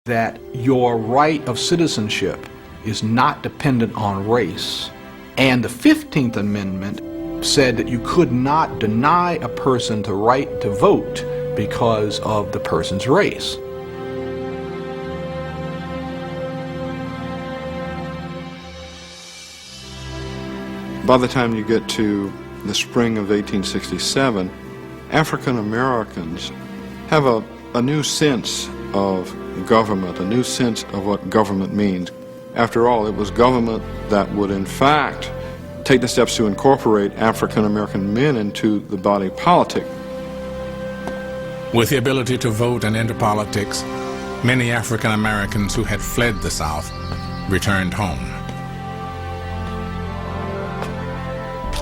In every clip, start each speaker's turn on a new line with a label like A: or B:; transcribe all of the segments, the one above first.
A: that your right of citizenship is not dependent on race. And the 15th Amendment said that you could not deny a person the right to vote because of the person's race.
B: By the time you get to the spring of 1867, African Americans have a new sense of government, a new sense of what government means. After all, it was government that would in fact take the steps to incorporate African American men into the body politic.
C: With the ability to vote and enter politics, many African Americans who had fled the South returned home.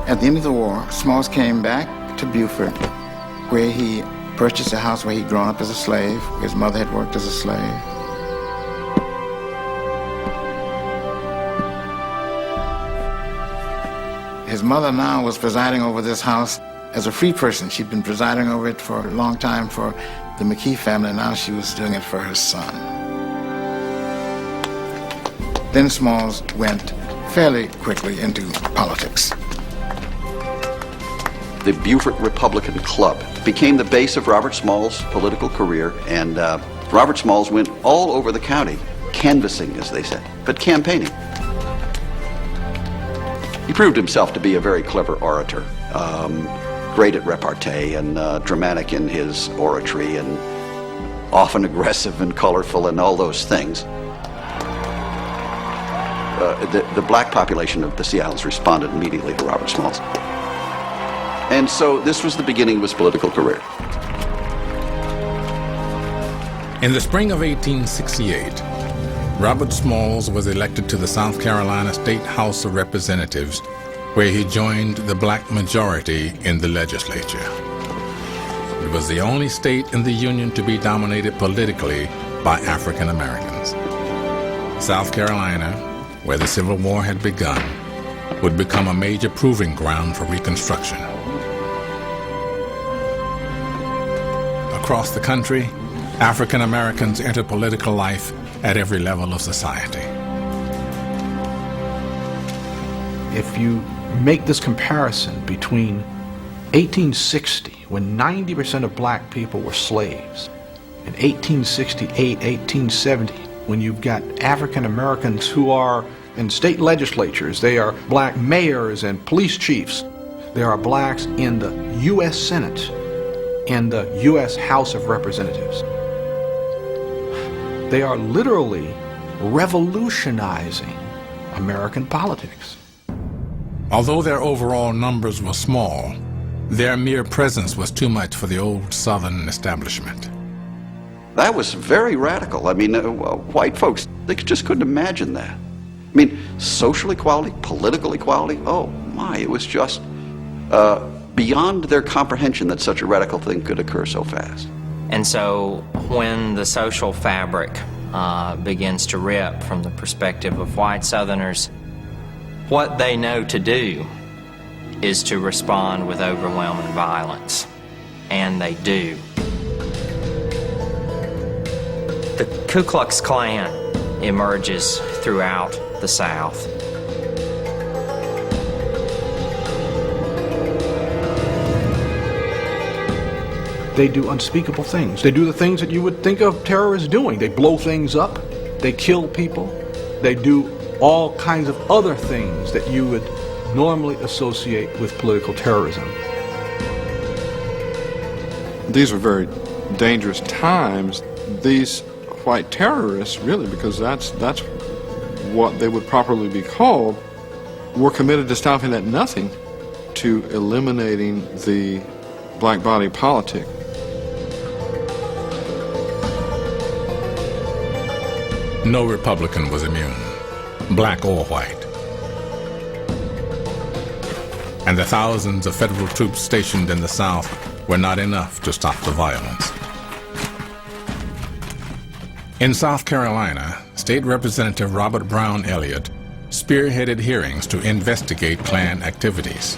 D: At the end of the war, Smalls came back to Beaufort, where he purchased a house where he'd grown up as a slave, where his mother had worked as a slave. His mother now was presiding over this house as a free person. She'd been presiding over it for a long time for the McKee family, and now she was doing it for her son. Then Smalls went fairly quickly into politics.
E: The Beaufort Republican Club became the base of Robert Small's political career, and Robert Smalls went all over the county, canvassing, as they said, but campaigning. He proved himself to be a very clever orator, great at repartee and dramatic in his oratory, and often aggressive and colorful and all those things. The black population of the Seattles responded immediately to Robert Smalls. And so this was the beginning of his political career.
C: In the spring of 1868, Robert Smalls was elected to the South Carolina State House of Representatives, where he joined the black majority in the legislature. It was the only state in the Union to be dominated politically by African Americans. South Carolina, where the Civil War had begun, would become a major proving ground for Reconstruction. Across the country, African Americans entered political life at every level of society.
A: If you make this comparison between 1860, when 90% of black people were slaves, and 1868, 1870, when you've got African Americans who are in state legislatures, they are black mayors and police chiefs, there are blacks in the U.S. Senate and the U.S. House of Representatives. They are literally revolutionizing American politics.
C: Although their overall numbers were small, their mere presence was too much for the old Southern establishment.
E: That was very radical. I mean, white folks, they just couldn't imagine that. I mean, social equality, political equality, oh my, it was just beyond their comprehension that such a radical thing could occur so fast.
F: And so when the social fabric begins to rip from the perspective of white Southerners, what they know to do is to respond with overwhelming violence, and they do. The Ku Klux Klan emerges throughout the South.
A: They do unspeakable things. They do the things that you would think of terrorists doing. They blow things up, they kill people, they do all kinds of other things that you would normally associate with political terrorism.
B: These were very dangerous times. These white terrorists, really, because that's what they would properly be called, were committed to stopping at nothing to eliminating the black body politic.
C: No Republican was immune, black or white. And the thousands of federal troops stationed in the South were not enough to stop the violence. In South Carolina, State Representative Robert Brown Elliott spearheaded hearings to investigate Klan activities.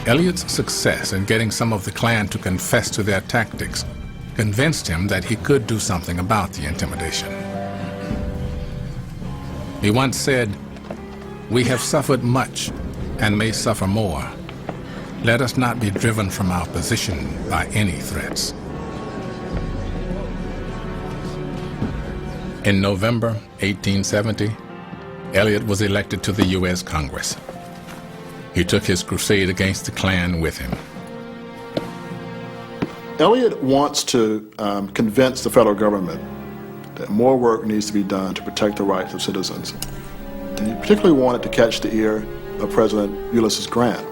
C: Elliott's success in getting some of the Klan to confess to their tactics convinced him that he could do something about the intimidation. He once said, "We have suffered much and may suffer more. Let us not be driven from our position by any threats." In November 1870, Elliott was elected to the U.S. Congress. He took his crusade against the Klan with him.
G: Elliott wants to convince the federal government that more work needs to be done to protect the rights of citizens. And he particularly wanted to catch the ear of President Ulysses Grant.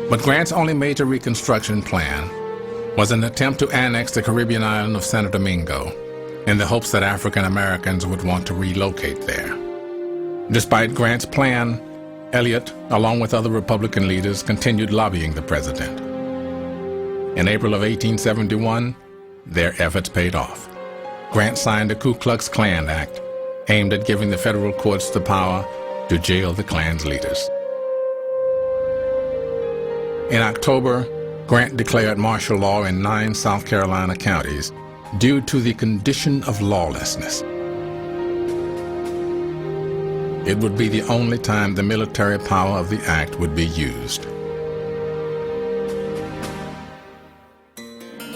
C: But Grant's only major Reconstruction plan was an attempt to annex the Caribbean island of Santo Domingo in the hopes that African Americans would want to relocate there. Despite Grant's plan, Elliott, along with other Republican leaders, continued lobbying the president. In April of 1871, their efforts paid off. Grant signed the Ku Klux Klan Act, aimed at giving the federal courts the power to jail the Klan's leaders. In October, Grant declared martial law in 9 South Carolina counties due to the condition of lawlessness. It would be the only time the military power of the act would be used.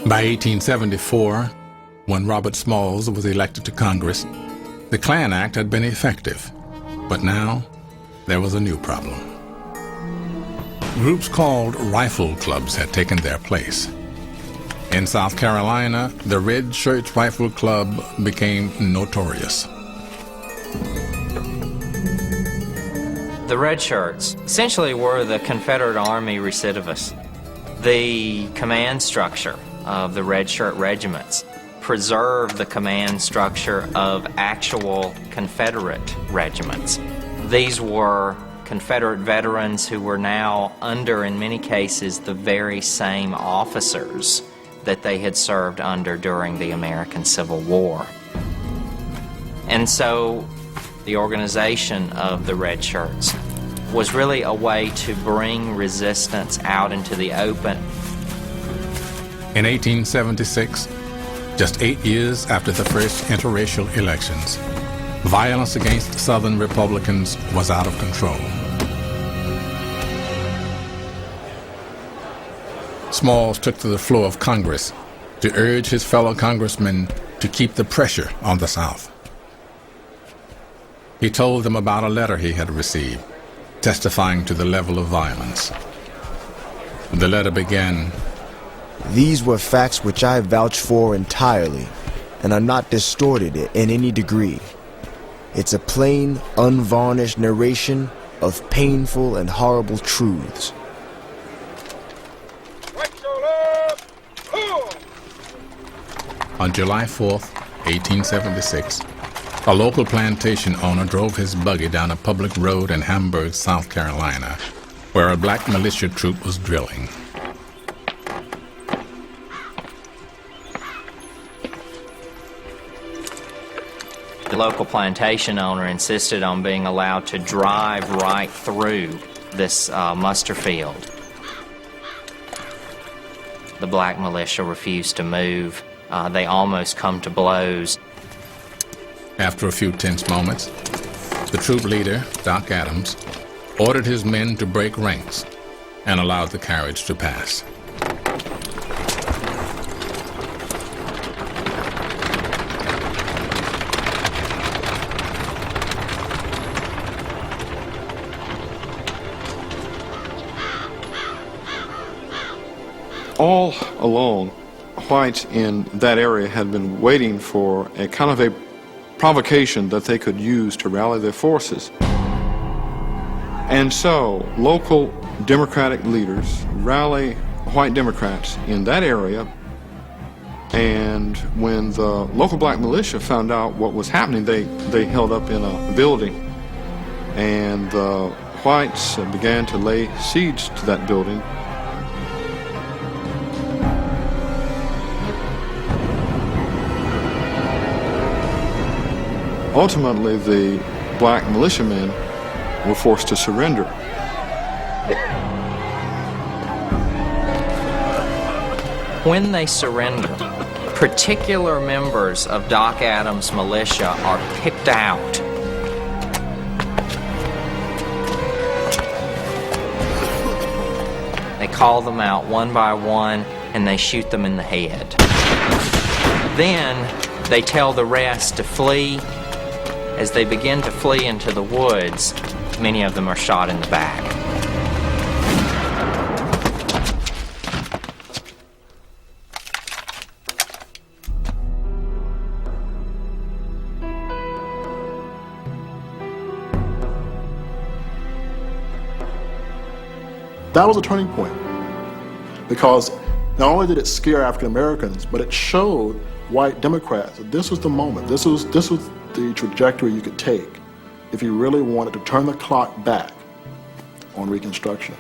C: By 1874, when Robert Smalls was elected to Congress, the Klan Act had been effective, but now there was a new problem. Groups called rifle clubs had taken their place. In South Carolina, the Red Shirt Rifle Club became notorious.
F: The Red Shirts essentially were the Confederate Army recidivists. The command structure of the Red Shirt regiments preserved the command structure of actual Confederate regiments. These were Confederate veterans who were now under, in many cases, the very same officers that they had served under during the American Civil War. And so the organization of the Red Shirts was really a way to bring resistance out into the open.
C: In 1876, just 8 years after the first interracial elections, violence against Southern Republicans was out of control. Smalls took to the floor of Congress to urge his fellow congressmen to keep the pressure on the South. He told them about a letter he had received, testifying to the level of violence. The letter began,
H: "These were facts which I vouch for entirely, and are not distorted in any degree. It's a plain, unvarnished narration of painful and horrible truths."
C: On July 4th, 1876, a local plantation owner drove his buggy down a public road in Hamburg, South Carolina, where a black militia troop was drilling.
F: The local plantation owner insisted on being allowed to drive right through this muster field. The black militia refused to move. They almost come to blows.
C: After a few tense moments, the troop leader, Doc Adams, ordered his men to break ranks and allowed the carriage to pass.
B: All along, whites in that area had been waiting for a kind of a provocation that they could use to rally their forces. And so local Democratic leaders rally white Democrats in that area, and when the local black militia found out what was happening, they held up in a building, and the whites began to lay siege to that building. Ultimately, the black militiamen were forced to surrender.
F: When they surrender, particular members of Doc Adams' militia are picked out. They call them out one by one and they shoot them in the head. Then they tell the rest to flee. As they begin to flee into the woods, many of them are shot in the back.
G: That was a turning point, because not only did it scare African Americans, but it showed white Democrats that this was the moment, this was the trajectory you could take if you really wanted to turn the clock back on Reconstruction.